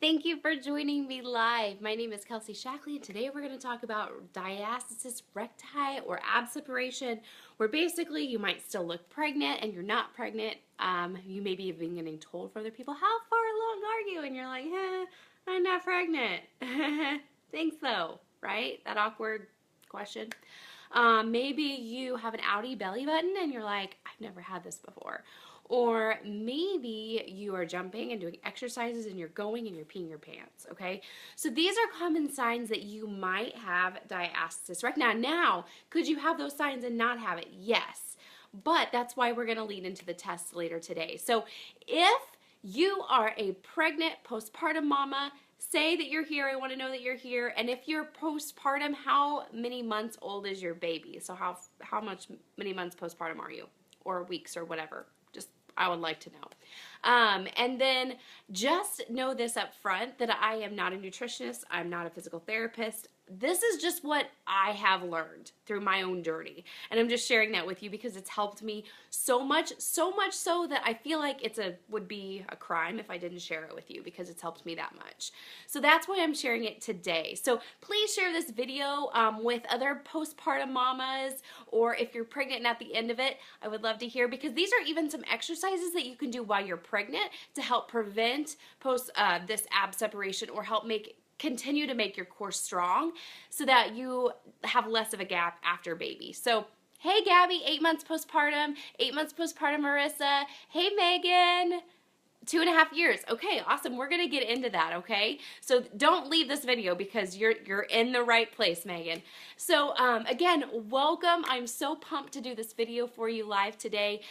Thank you for joining me live. My name is Kelsey Shackley, and today we're going to talk about diastasis recti or ab separation, where basically you might still look pregnant and you're not pregnant. You may be even getting told from other people, how far along are you? And you're like, I'm not pregnant. Thanks though, right? That awkward question. Maybe you have an outie belly button and you're like, I've never had this before. Or maybe you are jumping and doing exercises and you're going and you're peeing your pants, okay? So these are common signs that you might have diastasis recti. Now, could you have those signs and not have it? Yes. But that's why we're going to lead into the tests later today. So if you are a pregnant postpartum mama, say that you're here. I want to know that you're here. And if you're postpartum, how many months old is your baby? So many months postpartum are you? Or weeks or whatever. Just I would like to know. And then just know this up front that I am not a nutritionist. I'm not a physical therapist. This is just what I have learned through my own journey. And I'm just sharing that with you because it's helped me so much so that I feel like would be a crime if I didn't share it with you because it's helped me that much. So that's why I'm sharing it today. So please share this video with other postpartum mamas, or if you're pregnant and at the end of it, I would love to hear, because these are even some exercises that you can do while you're pregnant to help prevent this ab separation, or help continue to make your core strong so that you have less of a gap after baby. So, hey Gabby, 8 months postpartum, 8 months postpartum Marissa, hey Megan, 2.5 years. Okay, awesome. We're gonna get into that, okay? So don't leave this video because you're in the right place, Megan. So again, welcome. I'm so pumped to do this video for you live today.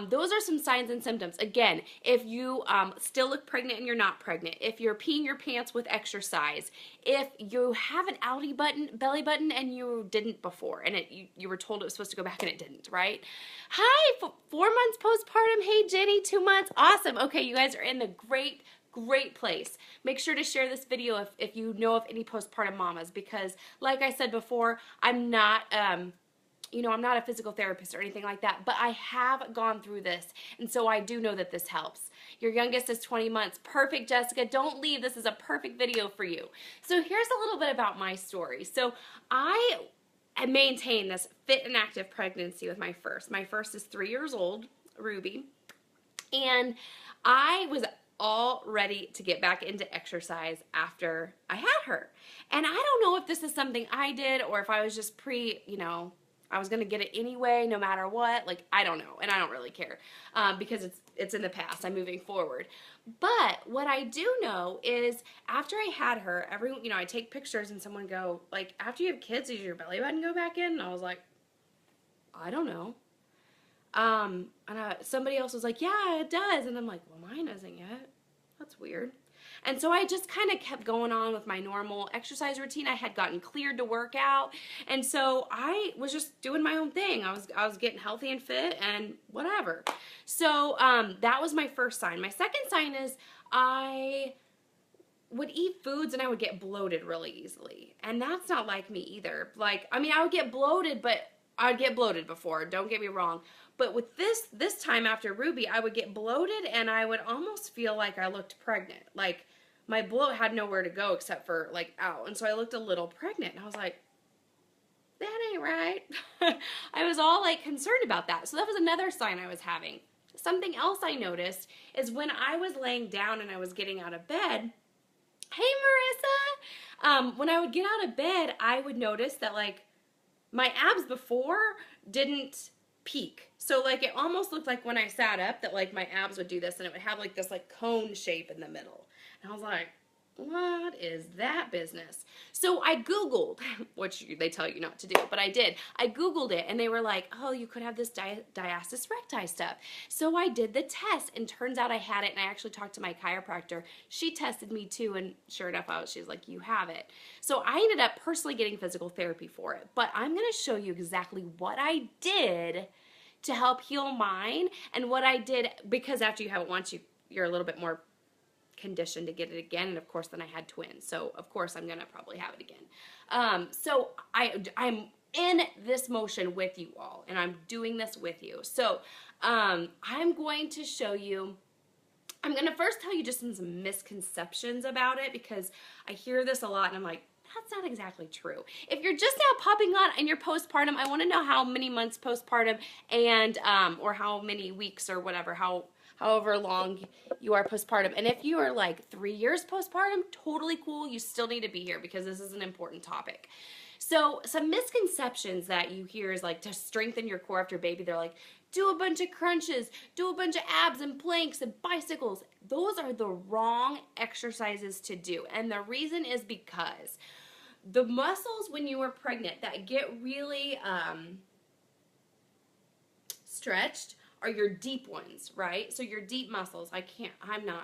Those are some signs and symptoms. Again, if you still look pregnant and you're not pregnant, if you're peeing your pants with exercise, if you have an outie belly button and you didn't before, and you were told it was supposed to go back and it didn't, right? Hi, 4 months postpartum. Hey Jenny, 2 months. Awesome. Okay, you guys are in the great place. Make sure to share this video if you know of any postpartum mamas, because like I said before, I'm not I'm not a physical therapist or anything like that, but I have gone through this, and so I do know that this helps. Your youngest is 20 months. Perfect, Jessica. Don't leave. This is a perfect video for you. So here's a little bit about my story. So I maintained this fit and active pregnancy with my first. My first is 3 years old, Ruby, and I was all ready to get back into exercise after I had her. And I don't know if this is something I did or if I was just I was going to get it anyway, no matter what. Like, I don't know, and I don't really care because it's in the past. I'm moving forward. But what I do know is after I had her, I take pictures and someone go, like, after you have kids, does your belly button go back in? And I was like, I don't know. Somebody else was like, yeah, it does. And I'm like, well, mine doesn't yet. That's weird. And so I just kind of kept going on with my normal exercise routine. I had gotten cleared to work out, and so I was just doing my own thing. I was getting healthy and fit and whatever. So that was my first sign. My second sign is I would eat foods and I would get bloated really easily. And that's not like me either. I would get bloated, but I'd get bloated before, don't get me wrong. But with this time after Ruby, I would get bloated and I would almost feel like I looked pregnant. Like my bloat had nowhere to go except for like out. And so I looked a little pregnant and I was like, that ain't right. I was all like concerned about that. So that was another sign I was having. Something else I noticed is when I was laying down and I was getting out of bed, hey Marissa, when I would get out of bed, I would notice that like my abs before didn't peak. So like it almost looked like when I sat up that like my abs would do this and it would have like this like cone shape in the middle. And I was like, what is that business? So I Googled, which they tell you not to do, but I did. I Googled it and they were like, oh, you could have this diastasis recti stuff. So I did the test and turns out I had it, and I actually talked to my chiropractor. She tested me too, and sure enough, she's like, you have it. So I ended up personally getting physical therapy for it, but I'm going to show you exactly what I did to help heal mine and what I did, because after you have it once, you're a little bit more conditioned to get it again, and of course then I had twins, so of course I'm gonna probably have it again. So I'm in this motion with you all, and I'm doing this with you. So I'm going to show you I'm going to first tell you just some misconceptions about it, because I hear this a lot and I'm like, that's not exactly true. If you're just now popping on and you're postpartum, I want to know how many months postpartum and or how many weeks or whatever, however long you are postpartum. And if you are like 3 years postpartum, totally cool. You still need to be here because this is an important topic. So some misconceptions that you hear is like, to strengthen your core after baby, they're like, do a bunch of crunches, do a bunch of abs and planks and bicycles. Those are the wrong exercises to do. And the reason is because the muscles when you are pregnant that get really stretched are your deep ones, right? So your deep muscles, I'm gonna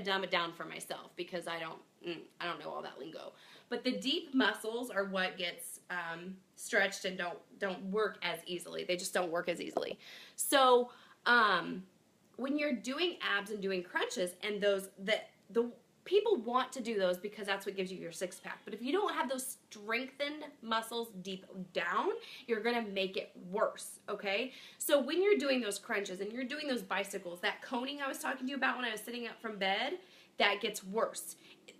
dumb it down for myself because I don't know all that lingo. But the deep muscles are what gets stretched and don't work as easily. They just don't work as easily. So when you're doing abs and doing crunches, and the people want to do those because that's what gives you your six pack. But if you don't have those strengthened muscles deep down, you're going to make it worse, okay? So when you're doing those crunches and you're doing those bicycles, that coning I was talking to you about when I was sitting up from bed, that gets worse.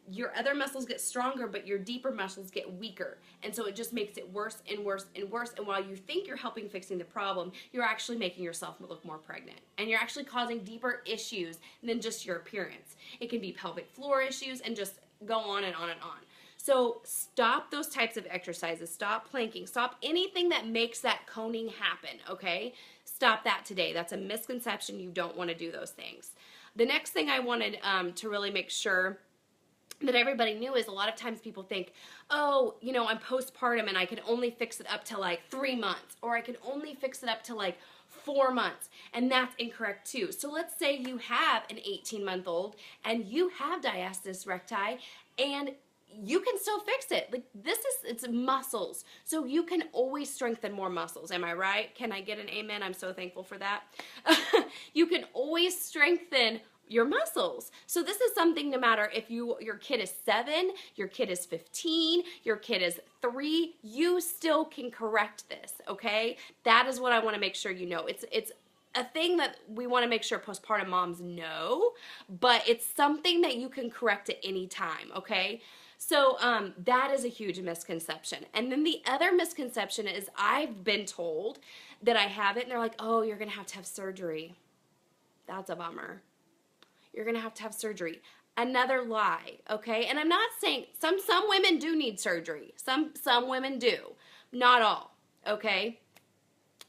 Your other muscles get stronger, but your deeper muscles get weaker. And so it just makes it worse and worse and worse. And while you think you're helping fixing the problem, you're actually making yourself look more pregnant. And you're actually causing deeper issues than just your appearance. It can be pelvic floor issues and just go on and on and on. So stop those types of exercises. Stop planking. Stop anything that makes that coning happen, okay? Stop that today. That's a misconception. You don't want to do those things. The next thing I wanted to really make sure that everybody knew is a lot of times people think, oh, you know, I'm postpartum and I can only fix it up to like 3 months, or I can only fix it up to like 4 months. And that's incorrect too. So let's say you have an 18-month-old and you have diastasis recti and you can still fix it. Like it's muscles. So you can always strengthen more muscles. Am I right? Can I get an amen? I'm so thankful for that. You can always strengthen your muscles. So this is something, no matter if your kid is 7, your kid is 15, your kid is 3, you still can correct this, okay? That is what I want to make sure you know. It's a thing that we want to make sure postpartum moms know, but it's something that you can correct at any time, okay? So that is a huge misconception. And then the other misconception is I've been told that I have it, and they're like, oh, you're going to have surgery. That's a bummer. You're going to have surgery. Another lie, okay? And I'm not saying, some women do need surgery. Some women do. Not all, okay?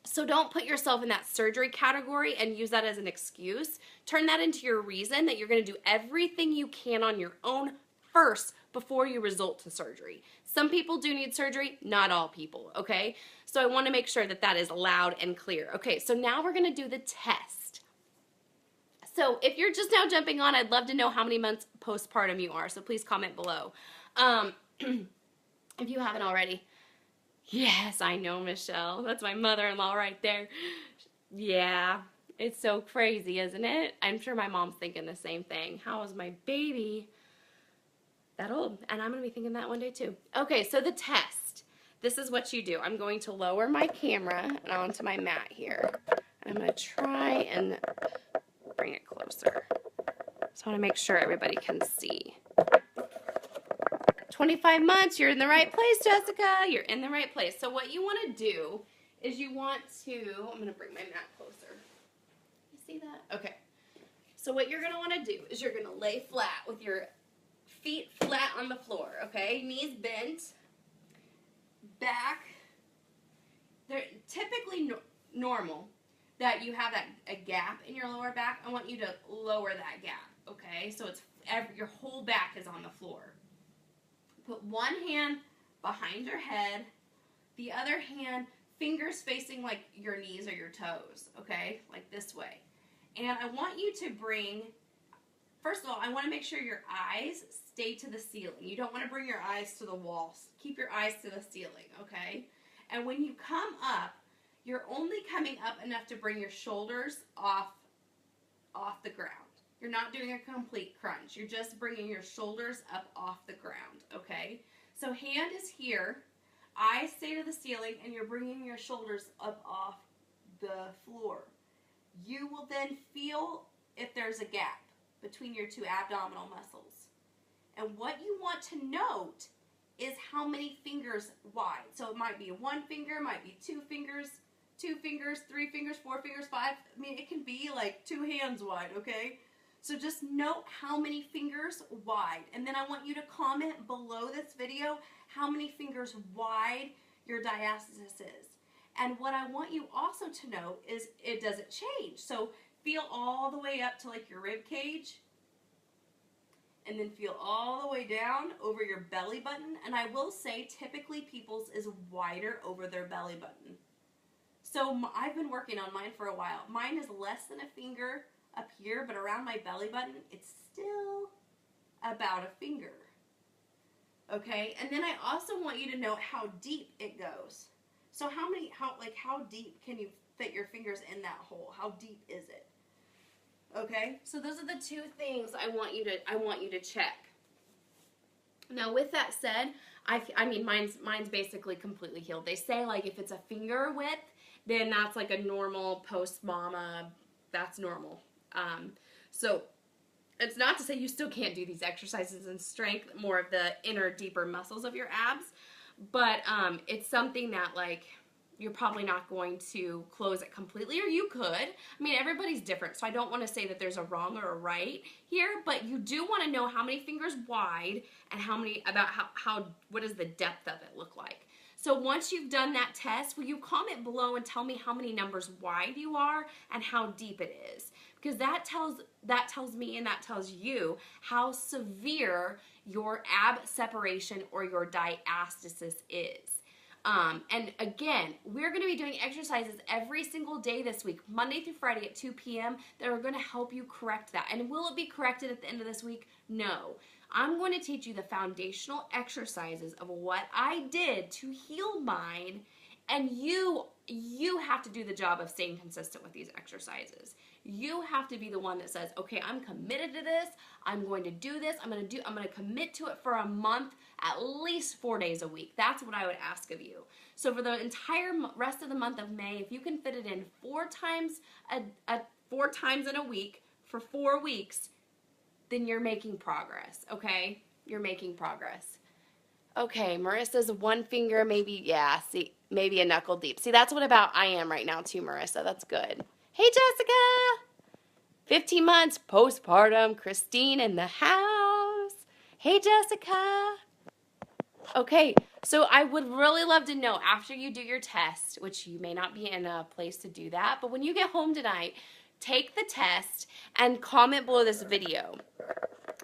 So don't put yourself in that surgery category and use that as an excuse. Turn that into your reason that you're going to do everything you can on your own first before you resort to surgery. Some people do need surgery, not all people, okay? So I want to make sure that that is loud and clear. Okay, so now we're going to do the test. So if you're just now jumping on, I'd love to know how many months postpartum you are, so please comment below. If you haven't already. Yes, I know, Michelle. That's my mother-in-law right there. Yeah, it's so crazy, isn't it? I'm sure my mom's thinking the same thing. How is my baby that old? And I'm going to be thinking that one day too. Okay, so the test. This is what you do. I'm going to lower my camera onto my mat here. And I'm going to try and bring it closer. So I want to make sure everybody can see. 25 months, you're in the right place, Jessica. You're in the right place. So what you want to do is you want to, I'm going to bring my mat closer. You see that? Okay. So what you're going to want to do is you're going to lay flat with your feet flat on the floor, okay? Knees bent, back. They're typically normal that you have a gap in your lower back. I want you to lower that gap, okay? So it's your whole back is on the floor. Put one hand behind your head, the other hand, fingers facing like your knees or your toes, okay? Like this way. And I want you to bring, first of all, I want to make sure your eyes stay to the ceiling. You don't want to bring your eyes to the walls. Keep your eyes to the ceiling, okay? And when you come up, you're only coming up enough to bring your shoulders off the ground. You're not doing a complete crunch. You're just bringing your shoulders up off the ground, okay? So hand is here, eyes stay to the ceiling, and you're bringing your shoulders up off the floor. you will then feel if there's a gap between your two abdominal muscles. And what you want to note is how many fingers wide. So it might be one finger, might be two fingers, 3 fingers, 4 fingers, 5. I mean, it can be like 2 hands wide, okay? So just note how many fingers wide. And then I want you to comment below this video how many fingers wide your diastasis is. And what I want you also to note is it doesn't change. So feel all the way up to like your rib cage. And then feel all the way down over your belly button. And I will say typically people's is wider over their belly button. So I've been working on mine for a while. Mine is less than a finger up here, but around my belly button, it's still about a finger. Okay, and then I also want you to know how deep it goes. So how deep can you fit your fingers in that hole? How deep is it? Okay, so those are the 2 things I want you to check. Now, with that said, I mean, mine's basically completely healed. They say like if it's a finger width, then that's like a normal post-mama. That's normal. So it's not to say you still can't do these exercises and strength more of the inner, deeper muscles of your abs, but it's something that like you're probably not going to close it completely, or you could. I mean, everybody's different, so I don't want to say that there's a wrong or a right here, but you do want to know how many fingers wide and what does the depth of it look like. So once you've done that test, will you comment below and tell me how many numbers wide you are and how deep it is? Because that tells me and that tells you how severe your ab separation or your diastasis is. And again, we're going to be doing exercises every single day this week, Monday through Friday at 2 p.m. that are going to help you correct that. And will it be corrected at the end of this week? No. I'm going to teach you the foundational exercises of what I did to heal mine, and you have to do the job of staying consistent with these exercises. You have to be the one that says, okay, I'm committed to this. I'm going to do this. I'm going to commit to it for a month, at least 4 days a week. That's what I would ask of you. So for the entire rest of the month of May, if you can fit it in 4 times in a week for 4 weeks, then you're making progress, okay? You're making progress. Okay, Marissa's 1 finger, maybe, yeah, see, maybe a knuckle deep. See, that's what about I am right now too, Marissa. That's good. Hey, Jessica! 15 months postpartum, Christine in the house. Hey, Jessica! Okay, so I would really love to know after you do your test, which you may not be in a place to do that, but when you get home tonight, take the test and comment below this video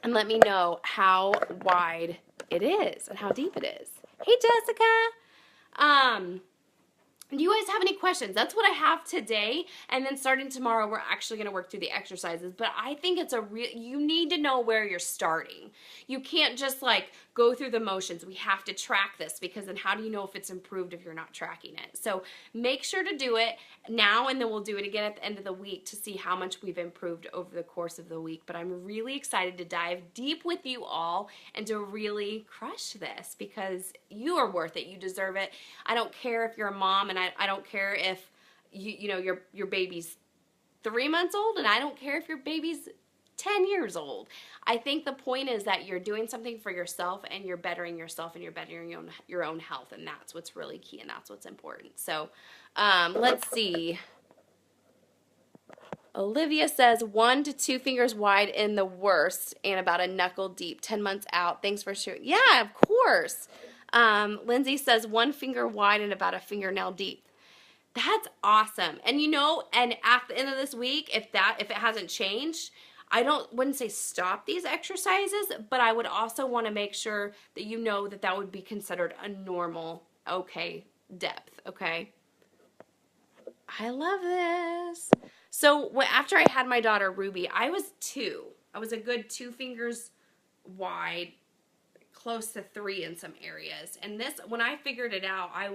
and let me know how wide it is and how deep it is. Hey, Jessica. Do you guys have any questions? That's what I have today, and then starting tomorrow, we're actually going to work through the exercises, but I think it's you need to know where you're starting. You can't just like go through the motions. We have to track this, because then how do you know if it's improved if you're not tracking it? So make sure to do it now, and then we'll do it again at the end of the week to see how much we've improved over the course of the week. But I'm really excited to dive deep with you all and to really crush this, because you are worth it. You deserve it. I don't care if you're a mom, and I don't care if your baby's 3 months old, and I don't care if your baby's 10 years old. I think the point is that you're doing something for yourself, and you're bettering yourself, and you're bettering your own health, and that's what's really key, and that's what's important. So let's see. Olivia says 1 to 2 fingers wide in the worst and about a knuckle deep, 10 months out. Thanks for sharing. Yeah, of course. Lindsay says 1 finger wide and about a fingernail deep. That's awesome. And and at the end of this week, if it hasn't changed, wouldn't say stop these exercises, but I would also want to make sure that you know that would be considered a normal, okay, depth, okay? I love this. So after I had my daughter Ruby, I was 2. I was a good 2 fingers wide, close to 3 in some areas. And when I figured it out, I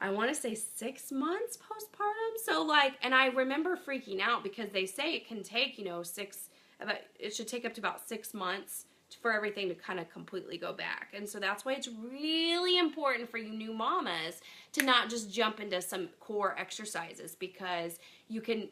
want to say 6 months postpartum. So and I remember freaking out, because they say it can take, it should take up to about 6 months for everything to kind of completely go back. And so that's why it's really important for you new mamas to not just jump into some core exercises, because you can